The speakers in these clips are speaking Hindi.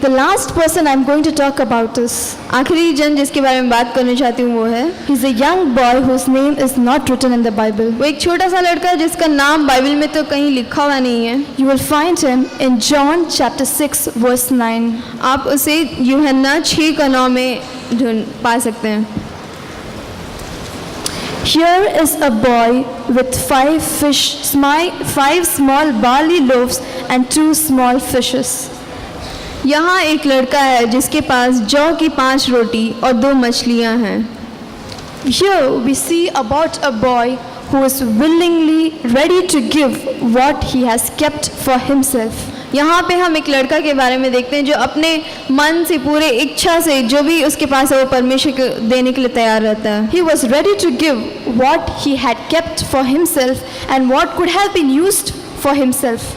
The last person I'm going to talk about is, आखिरी जन जिसके बारे में बात करना चाहती हूँ वो है, he's a young boy whose name is not written in the Bible. वो एक छोटा सा लड़का है जिसका नाम बाइबल में तो कहीं लिखा हुआ नहीं है. You will find him in John chapter 6 verse 9. आप उसे यूहन्ना 6:9 में ढूंढ पा सकते हैं. Here is a boy with 5 small barley loaves and 2 small fishes. यहाँ एक लड़का है जिसके पास जौ की 5 रोटी और 2 मछलियाँ हैं. Here we see about a boy who is willingly ready to give what he has kept for himself. यहाँ पे हम एक लड़का के बारे में देखते हैं जो अपने मन से पूरे इच्छा से जो भी उसके पास है वो परमेश्वर को देने के लिए तैयार रहता है. He was ready to give what he had kept for himself and what could have been used for himself.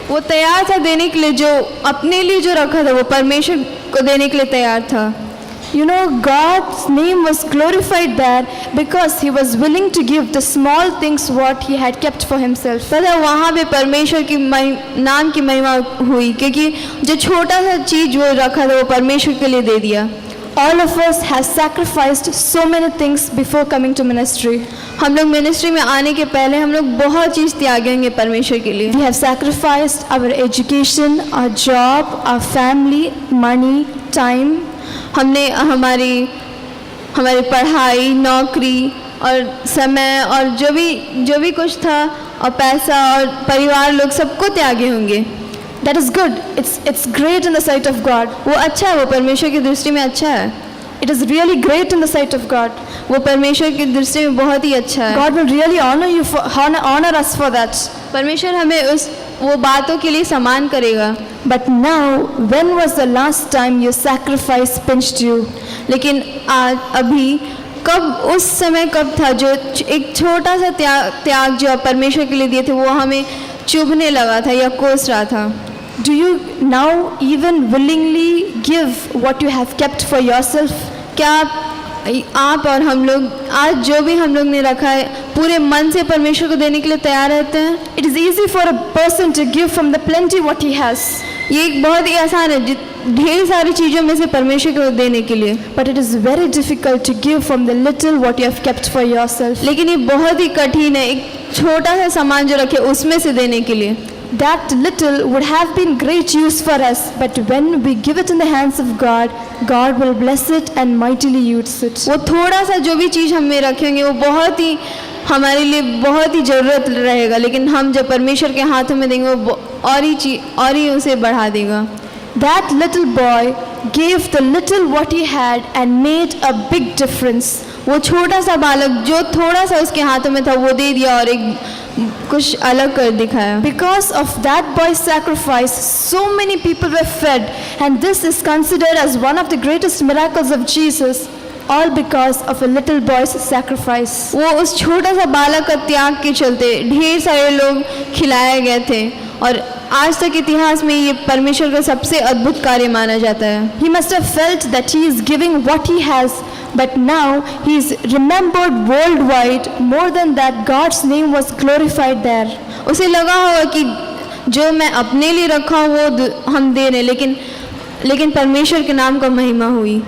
वो तैयार था देने के लिए, जो अपने लिए जो रखा था वो परमेश्वर को देने के लिए तैयार था. You know, God's name was glorified there because he was willing to give the small things what he had kept for himself. पता है वहाँ पे परमेश्वर की नाम की महिमा हुई क्योंकि जो छोटा सा चीज वो रखा था वो परमेश्वर के लिए दे दिया. All of us have sacrificed so many things before coming to ministry. हम लोग मिनिस्ट्री में आने के पहले हम लोग बहुत चीज़ त्यागे होंगे परमेश्वर के लिए. We have sacrificed our education, our job, our family, money, time. हमने हमारी पढ़ाई, नौकरी और समय और जो भी कुछ था और पैसा और परिवार लोग सबको त्यागे होंगे. That is good. It's great in the sight of God. वो अच्छा है, वो परमेश्वर की दृष्टि में अच्छा है. It is really great in the sight of God. वो परमेश्वर की दृष्टि में बहुत ही अच्छा है. God will really honor us for that. परमेश्वर हमें वो बातों के लिए सम्मान करेगा. But now, when was the last time your sacrifice pinched you? लेकिन आज अभी कब उस समय कब था जो एक छोटा सा त्याग जो परमेश्वर के लिए दिए थे वो हमें चुभने लगा था या कोस रहा था. Do you now even willingly give what you have kept for yourself? क्या आप और हम लोग आज जो भी हम लोग ने रखा है पूरे मन से परमेश्वर को देने के लिए तैयार रहते हैं? It is easy for a person to give from the plenty what he has. ये एक बहुत ही आसान है ढेर सारी चीज़ों में से परमेश्वर को देने के लिए. But it is very difficult to give from the little what you have kept for yourself. लेकिन ये बहुत ही कठिन है एक छोटा सा सामान जो रखे उसमें से देने के लिए. That little would have been great use for us, but when we give it in the hands of God, God will bless it and mightily use it. वो थोड़ा सा जो भी चीज़ हमें रखेंगे वो बहुत ही हमारे लिए बहुत ही ज़रूरत रहेगा, लेकिन हम जब परमेश्वर के हाथों में देंगे वो और ही उसे बढ़ा देगा. That little boy gave the little what he had and made a big difference. वो छोटा सा बालक जो थोड़ा सा उसके हाथों में था वो दे दिया और एक कुछ अलग कर दिखाया. Because of that boy's sacrifice, so many people were fed, and this is considered as one of the greatest miracles of Jesus, all because of a little boy's sacrifice. वो उस छोटा सा बालक का त्याग के चलते ढेर सारे लोग खिलाए गए थे और आज तक इतिहास में ये परमेश्वर का सबसे अद्भुत कार्य माना जाता है. He must have felt that he is giving what he has, but now he is remembered worldwide. More than that, God's name was glorified there. उसे लगा होगा कि जो मैं अपने लिए रखा हूँ वो हम दे रहे, लेकिन परमेश्वर के नाम का महिमा हुई.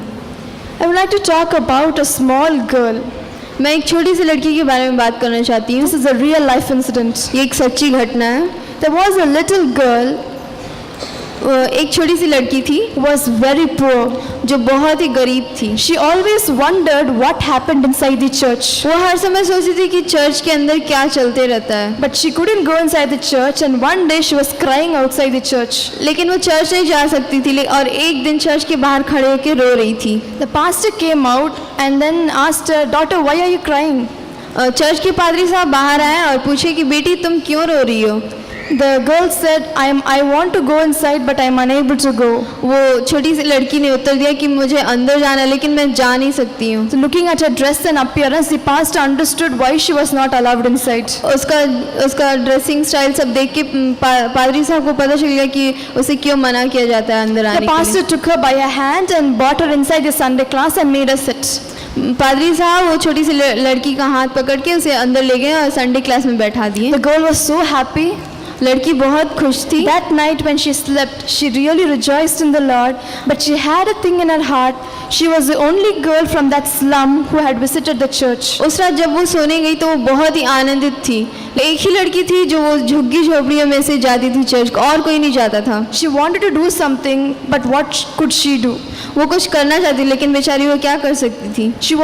I would like to talk about a small girl. मैं एक छोटी सी लड़की के बारे में बात करना चाहती हूँ. This is a real life incident. ये एक सच्ची घटना है. There was a little girl, एक छोटी सी लड़की थी was very poor, जो बहुत ही गरीब थी. She always wondered what happened inside the church. वो हर समय सोचती थी कि चर्च के अंदर क्या चलते रहता है. But she couldn't go inside the church, and one day she was crying outside the church. लेकिन वो चर्च नहीं जा सकती थी और एक दिन चर्च के बाहर खड़े होकर रो रही थी. The pastor came out and then asked her, "Daughter, why are you crying?" Church के पादरी साहब बाहर आए और पूछे कि बेटी तुम क्यों रो रही हो. The girl said, I want to go inside, but I am unable to go. वो छोटी सी लड़की ने उत्तर दिया कि मुझे अंदर जाना है लेकिन मैं जा नहीं सकती हूँ. So looking at her dress and appearance, the pastor understood why she was not allowed inside. उसका ड्रेसिंग स्टाइल सब देख के पादरी साहब को पता चल गया कि उसे क्यों मना किया जाता है अंदर आने के लिए. The pastor took her by her hand and brought her inside the Sunday class and made her sit. पादरी साहब वो छोटी सी लड़की का हाथ पकड़ के उसे अंदर ले गए और संडे क्लास में बैठा दिए. The girl was so happy. लड़की बहुत खुश थी। That night when she slept, she really rejoiced in the Lord, but she had a thing in her heart. She was the only girl from that slum who had visited the church. उस रात जब वो सोने गई तो वो बहुत ही आनंदित थी। एक ही लड़की थी जो वो झुग्गी झोपड़ियों में से जाती थी चर्च को, और कोई नहीं जाता था। She wanted to do something, but what could she do? वो कुछ करना चाहती लेकिन बेचारी वो क्या कर सकती थी। She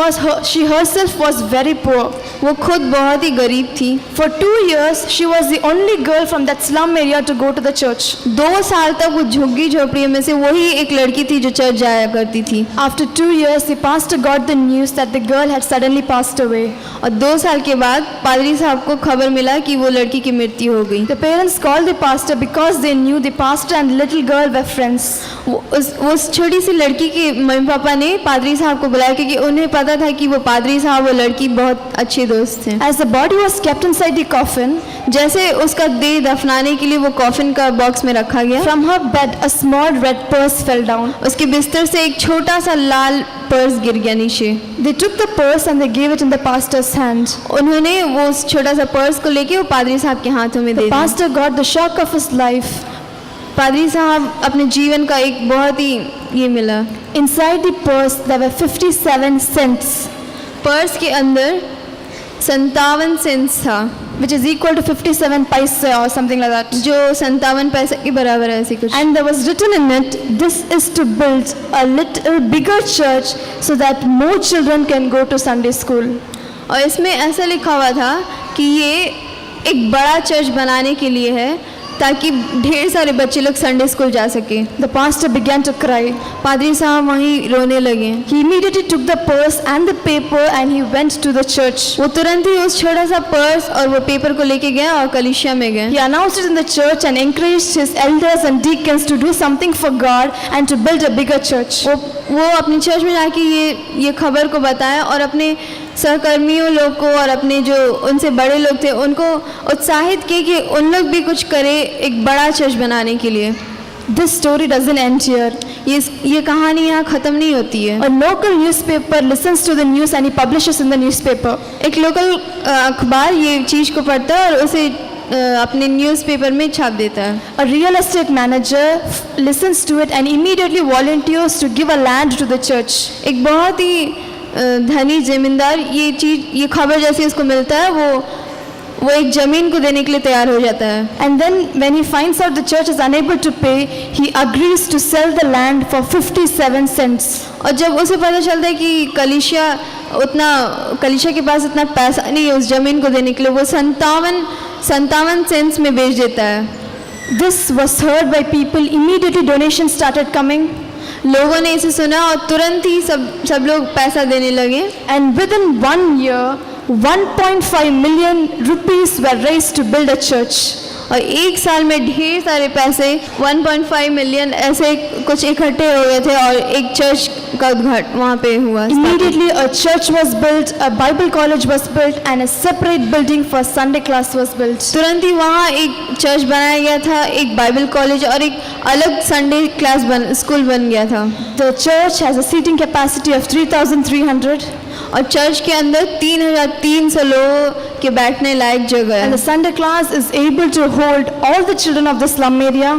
herself was very poor. वो खुद बहुत ही गरीब थी। For 2 years, she was the only girl from that slum area to go to the church. 2 साल तक वो झुग्गी झोपड़ियों में से वही एक लड़की थी जो चर्च जाया करती थी। After 2 years, the pastor got the news that the girl had suddenly passed away. और 2 साल के बाद पादरी साहब को खबर मिला कि वो लड़की की मृत्यु हो गई। The parents called the pastor because they knew the pastor and the little girl were friends. उस छोटी सी लड़की के मम्मी पापा ने पादरी साहब को बुलाया क्योंकि उन्हें पता था कि वो पादरी साहब वो लड़की बहुत अच्छे दोस्त थे। As the body was kept inside the coffin, जैसे उसका देह दफनाने के लिए वो कॉफिन का बॉक्स में रखा गया, from her bed a small red purse fell down. उसके बिस्तर से एक छोटा सा लाल पर्स गिर गया नीचे। They took the purse and they gave it in the pastor's hand. उन्होंने वो उस छोटा सा पर्स को लेके वो पादरी साहब के हाथों में दे The दिया। pastor got the shock of his life. पादरी साहब अपने जीवन का एक बहुत ही ये मिला। Inside the purse there were 57 cents, purse के अंदर 57 सेंट्स था, which is equal to 57 paise or something like that. जो 57 पैसे के बराबर है ऐसी कुछ। And there was written in it, this is to build a little bigger church so that more children can go to Sunday school. और इसमें ऐसा लिखा हुआ था कि ये एक बड़ा चर्च बनाने के लिए है ताकि ढेर सारे बच्चे लोग संडे स्कूल जा सके। The pastor began to cry. पादरी साहब वहीं रोने लगे। He immediately took the purse and the paper and he went to the church. वो तुरंत ही उस छोटा सा पर्स और वो पेपर को लेके गया और कलीसिया में गए। He announced it in the church and encouraged his elders and deacons to do something for God and to build a bigger church. वो अपनी चर्च में जाके ये खबर को बताया और अपने सहकर्मियों लोग को और अपने जो उनसे बड़े लोग थे उनको उत्साहित किए कि उन लोग भी कुछ करें एक बड़ा चर्च बनाने के लिए। This story doesn't end here. ये कहानी यहाँ ख़त्म नहीं होती है। A local newspaper listens to the news and he publishes in the newspaper. एक लोकल अखबार ये चीज़ को पढ़ता है और उसे अपने न्यूज़पेपर में छाप देता है। A real estate manager listens to it and immediately volunteers to give a land to the church. एक बहुत ही धनी जमींदार ये खबर जैसे उसको मिलता है वो एक ज़मीन को देने के लिए तैयार हो जाता है। And then when he finds out the church is unable to pay, he agrees to sell the land for 57 cents. और जब उसे पता चलता है कि कलीसिया के पास इतना पैसा नहीं है उस ज़मीन को देने के लिए, वो 57 सेंट्स में बेच देता है। This was heard by people. Immediately donations started coming. लोगों ने इसे सुना और तुरंत ही सब लोग पैसा देने लगे। And within 1 year, 1.5 million rupees were raised to build a church. और 1 साल में ढेर सारे पैसे 1.5 मिलियन ऐसे कुछ इकट्ठे हो गए थे और एक चर्च का उद्घाटन वहाँ पे हुआ। Immediately a church was built, a Bible college was built and a separate building for Sunday class was built. तुरंत ही वहाँ एक चर्च बनाया गया था, एक बाइबल कॉलेज और एक अलग संडे क्लास स्कूल बन गया था। The church has a seating capacity of 3,300. और चर्च के अंदर 3,300 लोगों के बैठने लायक जगह है। And the Sunday class is able to hold all the children of the slum area.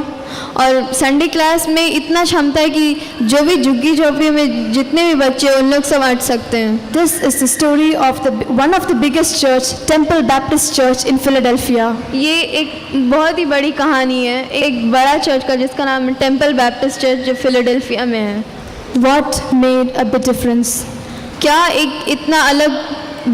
और संडे क्लास में इतना क्षमता है कि जो भी झुग्गी झोपड़ी में जितने भी बच्चे उन लोग सब बैठ सकते हैं। This is the story of one of the biggest church, Temple Baptist Church in Philadelphia. ये एक बहुत ही बड़ी कहानी है एक बड़ा चर्च का जिसका नाम है टेम्पल बैप्टिस्ट चर्च जो फिलाडेल्फिया में है। What made a big difference? क्या एक इतना अलग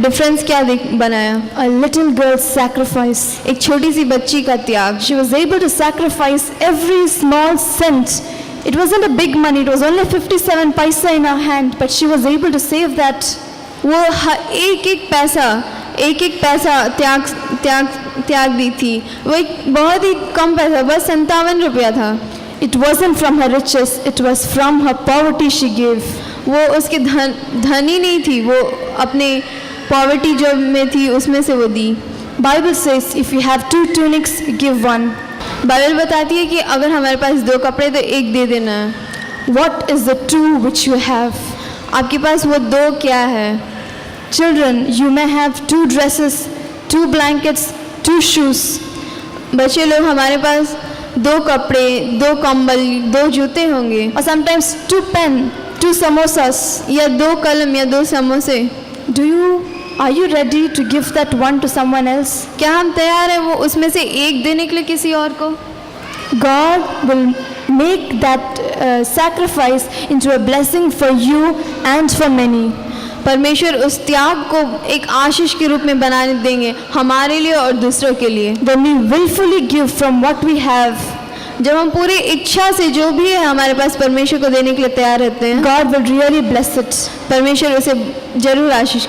डिफरेंस क्या बनाया? A little girl's sacrifice. एक छोटी सी बच्ची का त्याग। She was able to sacrifice every small cent. It wasn't a big money, it was only 57 paise in her hand, but she was able to save that. वो एक पैसा त्याग दी थी। वो एक बहुत ही कम पैसा, बस 57 रुपया था। It wasn't from her riches, it was from her poverty she gave. वो उसके धनी नहीं थी, वो अपने पॉवर्टी जो में थी उसमें से वो दी। Bible says if you have 2 tunics, give 1. Bible बताती है कि अगर हमारे पास 2 कपड़े तो एक दे देना है। What is the 2 which you have? आपके पास वो 2 क्या है? Children, you may have 2 dresses, 2 blankets, 2 shoes. बच्चे लोग हमारे पास 2 कपड़े, 2 कंबल, 2 जूते होंगे, or sometimes 2 pen, 2 samosas. या 2 कलम या 2 समोसे। Are you ready to give that one to someone else? क्या हम तैयार हैं वो उसमें से एक देने के लिए किसी और को? God will make that sacrifice into a blessing for you and for many. परमेश्वर उस त्याग को एक आशीष के रूप में बनाने देंगे हमारे लिए और दूसरों के लिए। When we willfully give from what we have, जब हम पूरी इच्छा से जो भी है हमारे पास परमेश्वर को देने के लिए तैयार रहते हैं, God will really bless it. परमेश्वर उसे जरूर आशीष।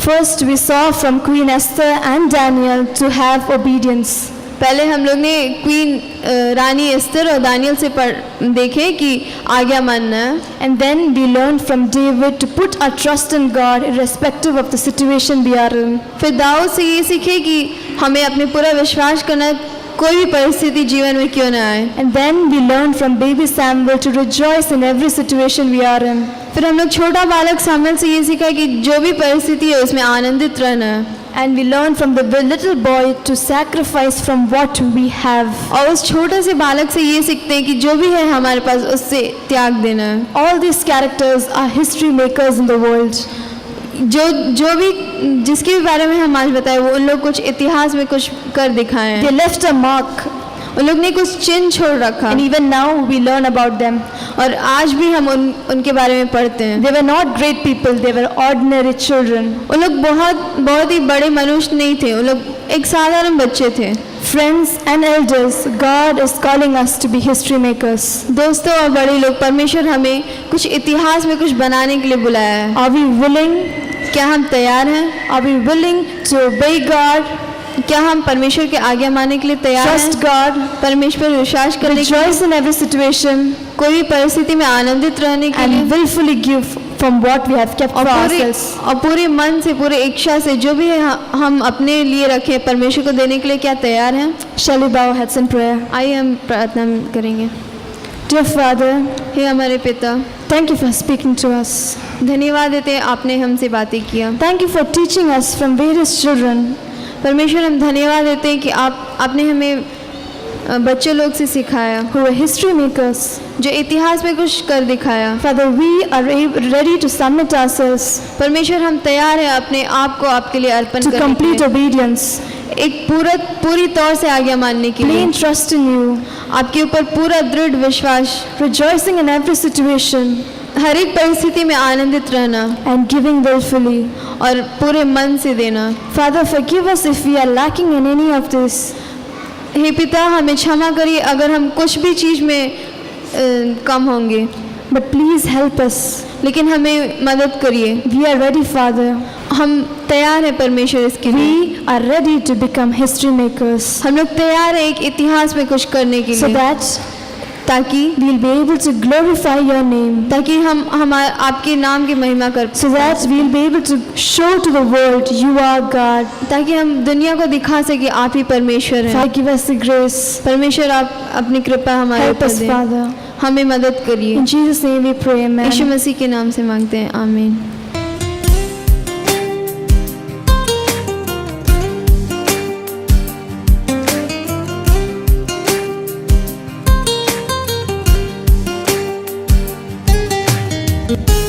First, we saw from Queen Esther and Daniel to have obedience. पहले हम लोग ने क्वीन रानी एस्तर और दानियल से देखे कि आज्ञा मानना है। And then we learned from David to put our trust in God irrespective of the situation we are in. फिर दाऊद से ये सीखे कि हमें अपने पूरा विश्वास करना कोई भी परिस्थिति जीवन में क्यों ना आए। And then we learned from baby Samuel to rejoice in every situation we are in. फिर हम लोग छोटा बालक सामुएल से ये सीखा कि जो भी परिस्थिति है उसमें आनंदित रहना है। And we learned from the little boy to sacrifice from what we have. और उस छोटे से बालक से ये सीखते हैं कि जो भी है हमारे पास उससे त्याग देना है। All these characters are history makers in the world. जो भी जिसके भी बारे में हम आज बताए वो उन लोग कुछ इतिहास में कुछ कर दिखाए हैं। They left a mark. उन लोग ने कुछ चिन्ह छोड़ रखा। And even now we learn about them. और आज भी हम उनके बारे में पढ़ते हैं। They were not great people, they were ordinary children. उन लोग बहुत ही बड़े मनुष्य नहीं थे, उन लोग एक साधारण बच्चे थे। Friends and elders, God is calling us to be history makers. दोस्तों और बड़े लोग, परमेश्वर हमें कुछ इतिहास में कुछ बनाने के लिए बुलाया है। Are we willing? क्या हम तैयार हैं? Are we willing to obey God? क्या हम परमेश्वर के आज्ञा मानने के लिए तैयार हैं? Trust God. परमेश्वर पर विश्वास करने के लिए, Rejoice in every situation. कोई भी परिस्थिति में आनंदित रहने के लिए, And willfully give from what we have kept for ourselves. और पूरे मन से, पूरे इच्छा से जो भी है हम अपने लिए रखें परमेश्वर को देने के लिए क्या तैयार हैं? Shall we bow our heads in prayer? आइए हम प्रार्थना करेंगे। Dear Father, हे हमारे पिता, thank you for speaking to us. धन्यवाद देते हैं आपने हमसे बातें किया। Thank you for teaching us from various children. परमेश्वर हम धन्यवाद देते हैं कि आपने हमें बच्चे लोग से सिखाया who are history makers. जो इतिहास में कुछ कर दिखाया। Father, we are ready to submit ourselves परमेश्वर हम तैयार हैं अपने आप को आपके लिए अर्पण to करने के complete लिए, obedience. एक पूरी तौर से आज्ञा मानने के लिए, Plain trust in you, आपके ऊपर पूरा दृढ़ विश्वास, rejoicing in every situation, हर एक परिस्थिति में आनंदित रहना and giving willfully. और पूरे मन से देना। Father, forgive us if we are lacking in any of this. हे पिता हमें क्षमा करिए अगर हम कुछ भी चीज़ में कम होंगे, But please help us. लेकिन हमें मदद करिए। We are ready, Father. हम तैयार हैं परमेश्वर इसके लिए। We are ready to become history makers हम लोग तैयार हैं एक इतिहास में कुछ करने के so लिए, that ताकि we'll be able to glorify your name, हम आपके नाम की महिमा कर, so that we'll be able to show to the world you are God. ताकि हम दुनिया को दिखा सके आप ही परमेश्वर हैं। Father, give us the grace. परमेश्वर आप अपनी कृपा हमारे Help ऊपर us, दें, Father. हमें मदद करिए। In Jesus' name we pray, amen. यीशु मसीह के नाम से मांगते हैं, आमीन। Thank you.